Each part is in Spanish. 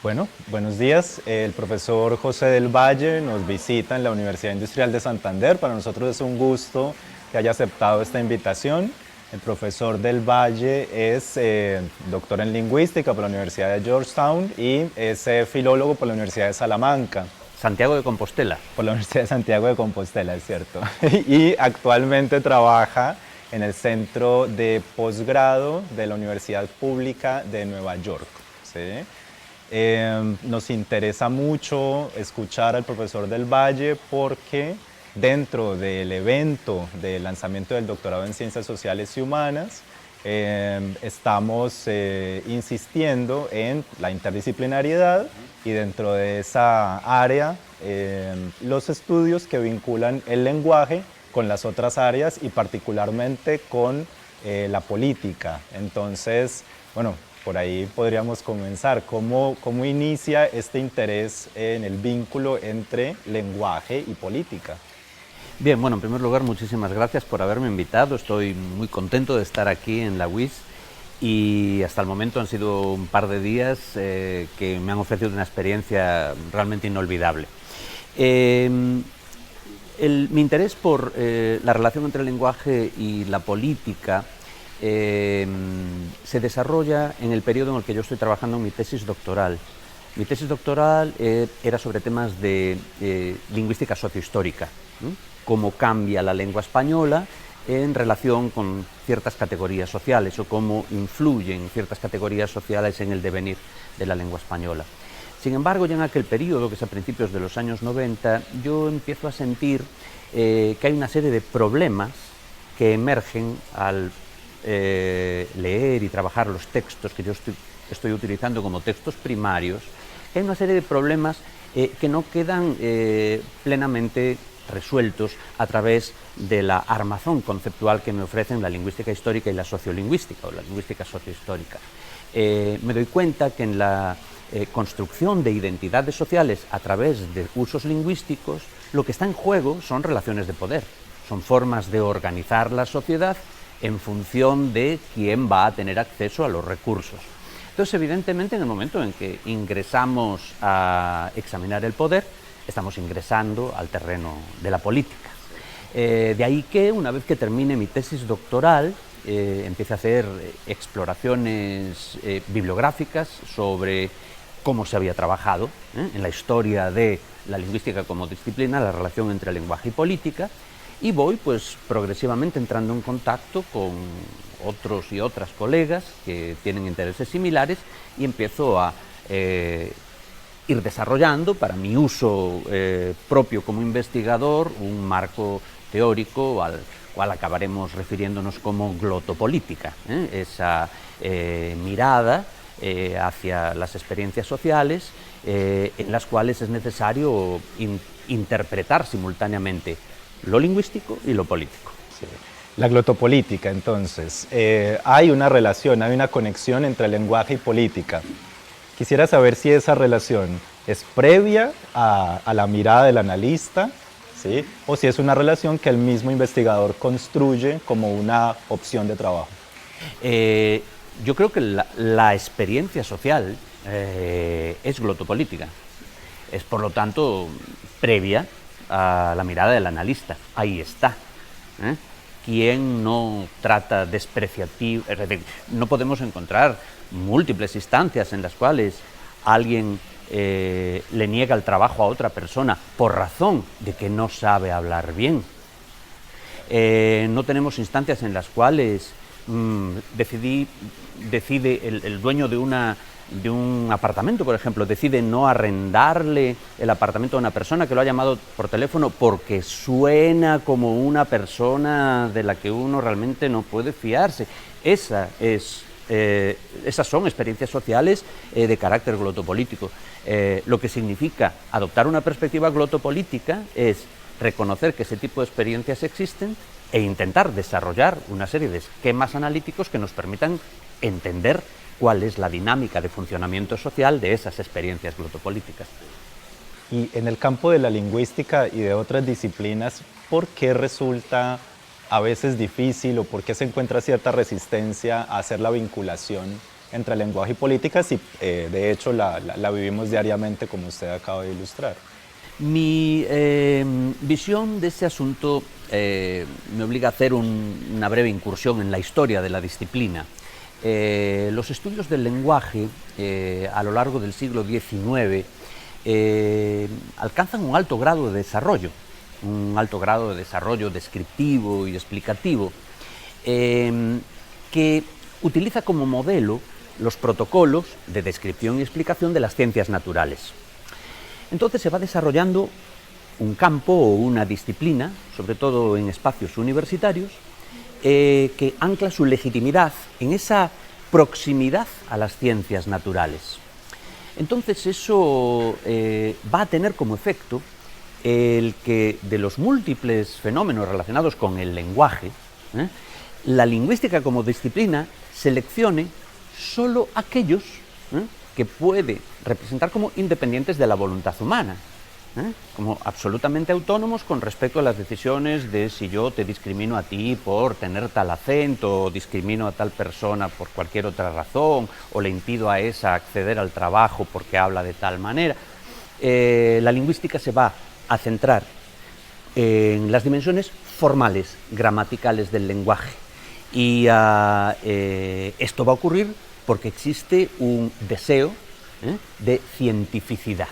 Bueno, buenos días. El profesor José del Valle nos visita en la Universidad Industrial de Santander. Para nosotros es un gusto que haya aceptado esta invitación. El profesor del Valle es doctor en lingüística por la Universidad de Georgetown y es filólogo por la Universidad de Salamanca. Santiago de Compostela. Por la Universidad de Santiago de Compostela, es cierto. Y actualmente trabaja en el Centro de Posgrado de la Universidad Pública de Nueva York. ¿Sí? Nos interesa mucho escuchar al profesor del Valle porque dentro del evento de lanzamiento del doctorado en Ciencias Sociales y Humanas estamos insistiendo en la interdisciplinariedad y dentro de esa área los estudios que vinculan el lenguaje con las otras áreas y particularmente con la política. Entonces, bueno, por ahí podríamos comenzar. ¿Cómo inicia este interés en el vínculo entre lenguaje y política? Bien, bueno, en primer lugar, muchísimas gracias por haberme invitado. Estoy muy contento de estar aquí en la UIS y hasta el momento han sido un par de días que me han ofrecido una experiencia realmente inolvidable. Mi interés por la relación entre el lenguaje y la política se desarrolla en el periodo en el que yo estoy trabajando en mi tesis doctoral. Mi tesis doctoral era sobre temas de lingüística sociohistórica, ¿no? Cómo cambia la lengua española en relación con ciertas categorías sociales o cómo influyen ciertas categorías sociales en el devenir de la lengua española. Sin embargo, ya en aquel periodo, que es a principios de los años 90, yo empiezo a sentir que hay una serie de problemas que emergen al leer y trabajar los textos que yo estoy utilizando como textos primarios. Hay una serie de problemas que no quedan plenamente resueltos a través de la armazón conceptual que me ofrecen la lingüística histórica y la sociolingüística o la lingüística sociohistórica. Me doy cuenta que en la construcción de identidades sociales a través de usos lingüísticos, lo que está en juego son relaciones de poder, son formas de organizar la sociedad en función de quién va a tener acceso a los recursos. Entonces, evidentemente, en el momento en que ingresamos a examinar el poder, estamos ingresando al terreno de la política. De ahí que, una vez que termine mi tesis doctoral, empiece a hacer exploraciones bibliográficas sobre cómo se había trabajado en la historia de la lingüística como disciplina, la relación entre lenguaje y política, y voy pues progresivamente entrando en contacto con otros y otras colegas que tienen intereses similares y empiezo a ir desarrollando para mi uso propio como investigador un marco teórico al cual acabaremos refiriéndonos como glotopolítica, esa mirada hacia las experiencias sociales en las cuales es necesario interpretar simultáneamente lo lingüístico y lo político. Sí. La glotopolítica, entonces, hay una relación, hay una conexión entre lenguaje y política. Quisiera saber si esa relación es previa a la mirada del analista, ¿sí? O si es una relación que el mismo investigador construye como una opción de trabajo. Yo creo que la experiencia social es glotopolítica, es por lo tanto previa a la mirada del analista. Ahí está. ¿Quién no trata despreciativo? Es decir, no podemos encontrar múltiples instancias en las cuales alguien le niega el trabajo a otra persona por razón de que no sabe hablar bien. No tenemos instancias en las cuales decide el dueño de un apartamento, por ejemplo, decide no arrendarle el apartamento a una persona que lo ha llamado por teléfono porque suena como una persona de la que uno realmente no puede fiarse. Esas son experiencias sociales de carácter glotopolítico. Lo que significa adoptar una perspectiva glotopolítica es reconocer que ese tipo de experiencias existen e intentar desarrollar una serie de esquemas analíticos que nos permitan entender cuál es la dinámica de funcionamiento social de esas experiencias glotopolíticas. Y en el campo de la lingüística y de otras disciplinas, ¿por qué resulta a veces difícil o por qué se encuentra cierta resistencia a hacer la vinculación entre lenguaje y políticas y de hecho la vivimos diariamente como usted acaba de ilustrar. Mi visión de ese asunto me obliga a hacer una breve incursión en la historia de la disciplina. Los estudios del lenguaje a lo largo del siglo XIX alcanzan un alto grado de desarrollo descriptivo y explicativo, que utiliza como modelo los protocolos de descripción y explicación de las ciencias naturales. Entonces se va desarrollando un campo o una disciplina, sobre todo en espacios universitarios, que ancla su legitimidad en esa proximidad a las ciencias naturales. Entonces eso va a tener como efecto el que de los múltiples fenómenos relacionados con el lenguaje, la lingüística como disciplina seleccione solo aquellos que puede representar como independientes de la voluntad humana, como absolutamente autónomos con respecto a las decisiones de si yo te discrimino a ti por tener tal acento, o discrimino a tal persona por cualquier otra razón, o le impido a esa acceder al trabajo porque habla de tal manera. La lingüística se va a centrar en las dimensiones formales, gramaticales del lenguaje. Y esto va a ocurrir porque existe un deseo de cientificidad.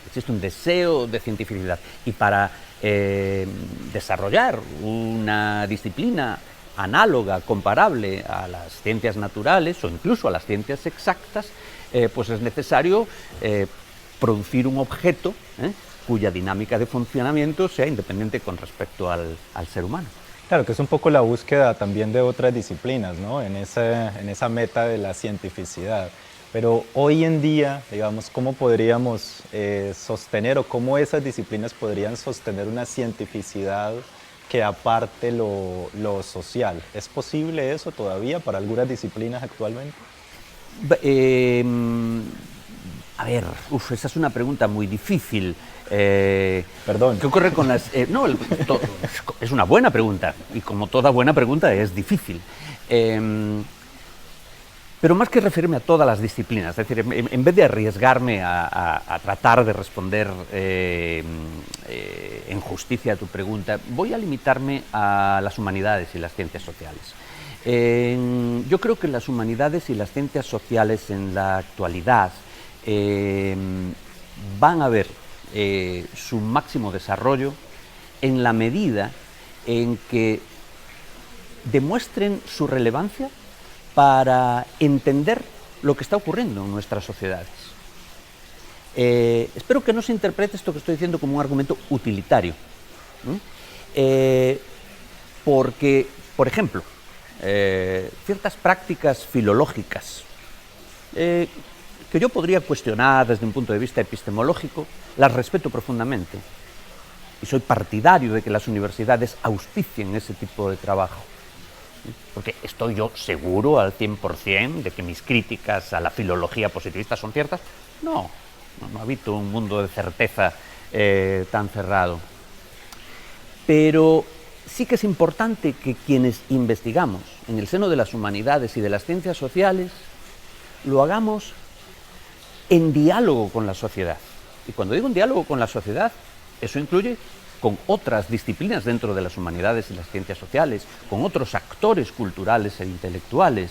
Existe un deseo de cientificidad. Y para desarrollar una disciplina análoga, comparable a las ciencias naturales o incluso a las ciencias exactas, pues es necesario producir un objeto cuya dinámica de funcionamiento sea independiente con respecto al ser humano. Claro, que es un poco la búsqueda también de otras disciplinas, ¿no? En esa meta de la cientificidad. Pero hoy en día, digamos, ¿cómo podríamos sostener o cómo esas disciplinas podrían sostener una cientificidad que aparte lo social? ¿Es posible eso todavía para algunas disciplinas actualmente? A ver, esa es una pregunta muy difícil. Perdón. ¿Qué ocurre con las...? No, es una buena pregunta, y como toda buena pregunta es difícil. Pero más que referirme a todas las disciplinas, es decir, en vez de arriesgarme a tratar de responder en justicia a tu pregunta, voy a limitarme a las humanidades y las ciencias sociales. Yo creo que las humanidades y las ciencias sociales en la actualidad van a ver su máximo desarrollo en la medida en que demuestren su relevancia para entender lo que está ocurriendo en nuestras sociedades. Espero que no se interprete esto que estoy diciendo como un argumento utilitario, porque, por ejemplo, ciertas prácticas filológicas que yo podría cuestionar desde un punto de vista epistemológico, las respeto profundamente y soy partidario de que las universidades auspicien ese tipo de trabajo. Porque estoy yo seguro al 100% de que mis críticas a la filología positivista son ciertas. No habito un mundo de certeza tan cerrado. Pero sí que es importante que quienes investigamos en el seno de las humanidades y de las ciencias sociales lo hagamos en diálogo con la sociedad. Y cuando digo en diálogo con la sociedad, eso incluye con otras disciplinas dentro de las humanidades y las ciencias sociales, con otros actores culturales e intelectuales,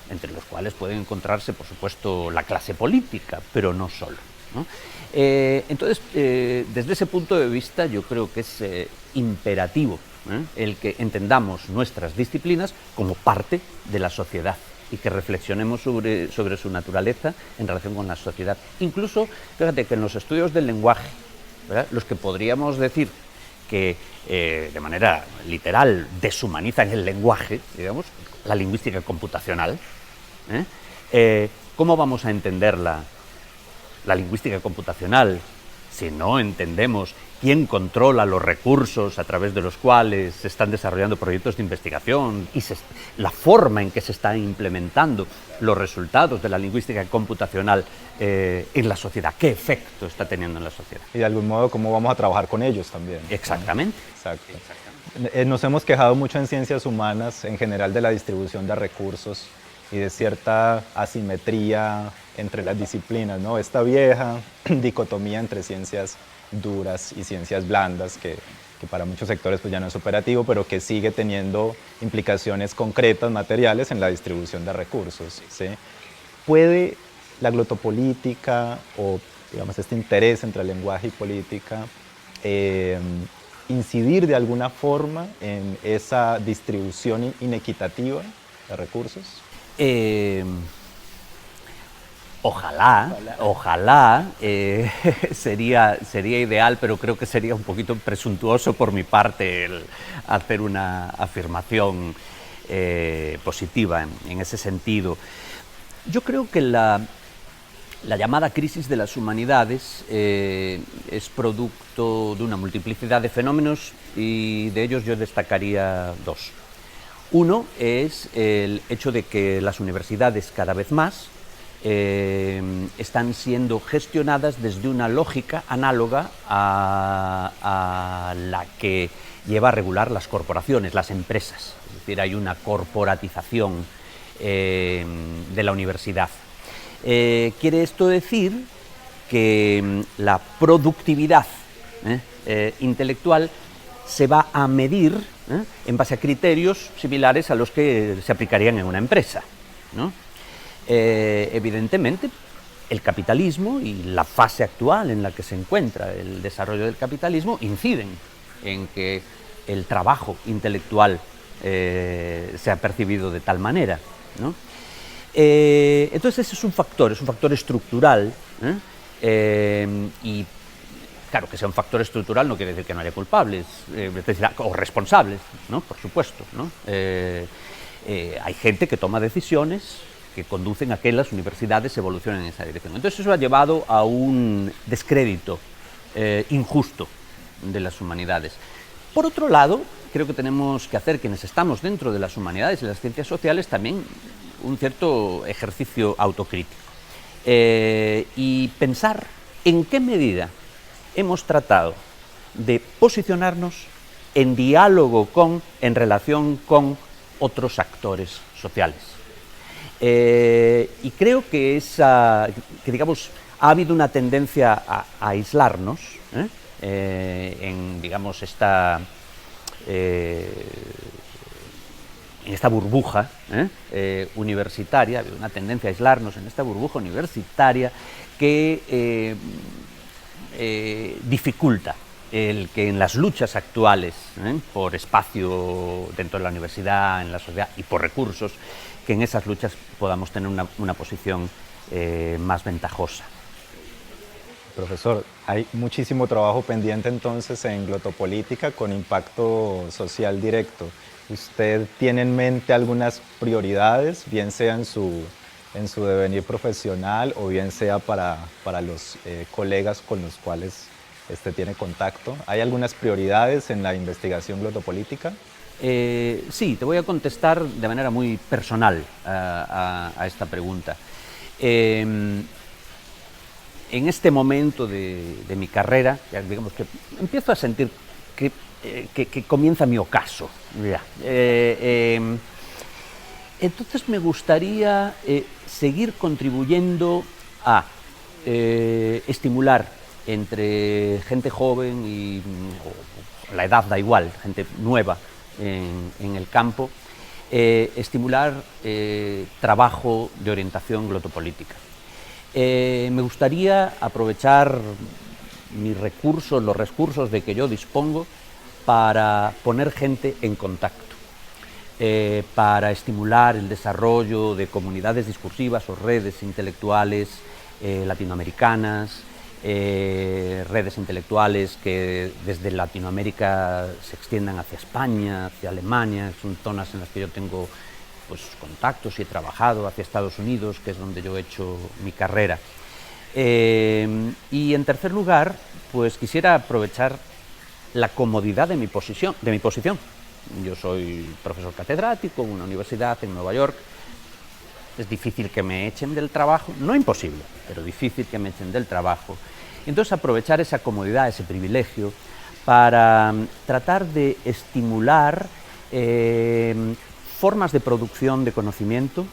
entre los cuales pueden encontrarse, por supuesto, la clase política, pero no solo, ¿no? Entonces, desde ese punto de vista, yo creo que es imperativo el que entendamos nuestras disciplinas como parte de la sociedad y que reflexionemos sobre su naturaleza en relación con la sociedad. Incluso, fíjate que en los estudios del lenguaje, ¿verdad?, los que podríamos decir que de manera literal deshumanizan el lenguaje, digamos, la lingüística computacional, ¿cómo vamos a entender la lingüística computacional si no entendemos quién controla los recursos a través de los cuales se están desarrollando proyectos de investigación y la forma en que se están implementando los resultados de la lingüística computacional en la sociedad? ¿Qué efecto está teniendo en la sociedad? Y de algún modo, ¿cómo vamos a trabajar con ellos también? Exactamente. Exacto. Exactamente. Nos hemos quejado mucho en ciencias humanas, en general, de la distribución de recursos y de cierta asimetría entre las disciplinas, ¿no? Esta vieja dicotomía entre ciencias duras y ciencias blandas que para muchos sectores pues ya no es operativo, pero que sigue teniendo implicaciones concretas, materiales en la distribución de recursos, ¿sí? ¿Puede la glotopolítica o digamos este interés entre lenguaje y política incidir de alguna forma en esa distribución inequitativa de recursos? Ojalá, sería ideal, pero creo que sería un poquito presuntuoso por mi parte el hacer una afirmación positiva en ese sentido. Yo creo que la llamada crisis de las humanidades es producto de una multiplicidad de fenómenos y de ellos yo destacaría dos. Uno es el hecho de que las universidades cada vez más están siendo gestionadas desde una lógica análoga a la que lleva a regular las corporaciones, las empresas. Es decir, hay una corporatización de la universidad. Quiere esto decir que la productividad intelectual se va a medir en base a criterios similares a los que se aplicarían en una empresa, ¿no? Evidentemente, el capitalismo y la fase actual en la que se encuentra el desarrollo del capitalismo inciden en que el trabajo intelectual se ha percibido de tal manera, ¿no? Entonces ese es un factor estructural, y claro, que sea un factor estructural no quiere decir que no haya culpables, o responsables, ¿no? Por supuesto, ¿no? Hay gente que toma decisiones que conducen a que las universidades evolucionen en esa dirección. Entonces eso ha llevado a un descrédito injusto de las humanidades. Por otro lado, creo que tenemos que hacer, quienes estamos dentro de las humanidades y las ciencias sociales, también un cierto ejercicio autocrítico y pensar en qué medida hemos tratado de posicionarnos en diálogo en relación con otros actores sociales. Y creo que digamos, ha habido una tendencia a aislarnos en, digamos, en esta burbuja universitaria. Ha habido una tendencia a aislarnos en esta burbuja universitaria que dificulta el que en las luchas actuales por espacio dentro de la universidad, en la sociedad y por recursos, que en esas luchas podamos tener una posición más ventajosa. Profesor, hay muchísimo trabajo pendiente entonces en glotopolítica con impacto social directo. ¿Usted tiene en mente algunas prioridades, bien sea en su devenir profesional o bien sea para los colegas con los cuales tiene contacto? ¿Hay algunas prioridades en la investigación glotopolítica? Sí, te voy a contestar de manera muy personal a esta pregunta. En este momento de mi carrera, ya digamos que empiezo a sentir que comienza mi ocaso. Entonces me gustaría seguir contribuyendo a estimular entre gente joven y la edad da igual, gente nueva en el campo, estimular trabajo de orientación glotopolítica. Me gustaría aprovechar los recursos de que yo dispongo para poner gente en contacto, para estimular el desarrollo de comunidades discursivas o redes intelectuales latinoamericanas, redes intelectuales que desde Latinoamérica se extiendan hacia España, hacia Alemania. Son zonas en las que yo tengo pues, contactos y he trabajado, hacia Estados Unidos, que es donde yo he hecho mi carrera. Y en tercer lugar, pues quisiera aprovechar la comodidad de mi posición. Yo soy profesor catedrático en una universidad en Nueva York. Es difícil que me echen del trabajo, no imposible, pero difícil que me echen del trabajo. Entonces aprovechar esa comodidad, ese privilegio, para tratar de estimular formas de producción de conocimiento,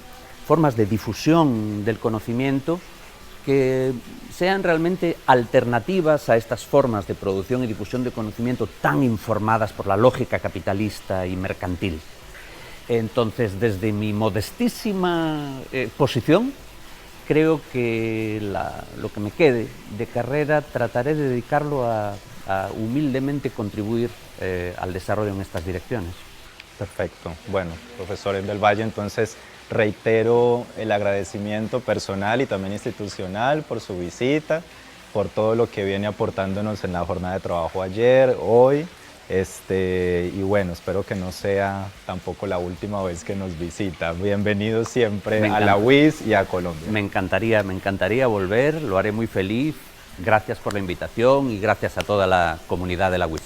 formas de difusión del conocimiento que sean realmente alternativas a estas formas de producción y difusión de conocimiento tan informadas por la lógica capitalista y mercantil. Entonces, desde mi modestísima posición, creo que lo que me quede de carrera trataré de dedicarlo a humildemente contribuir al desarrollo en estas direcciones. Perfecto. Bueno, profesor del Valle, entonces reitero el agradecimiento personal y también institucional por su visita, por todo lo que viene aportándonos en la jornada de trabajo ayer, hoy, y bueno, espero que no sea tampoco la última vez que nos visita. Bienvenido siempre a la UIS y a Colombia. Me encantaría volver, lo haré muy feliz. Gracias por la invitación y gracias a toda la comunidad de la UIS.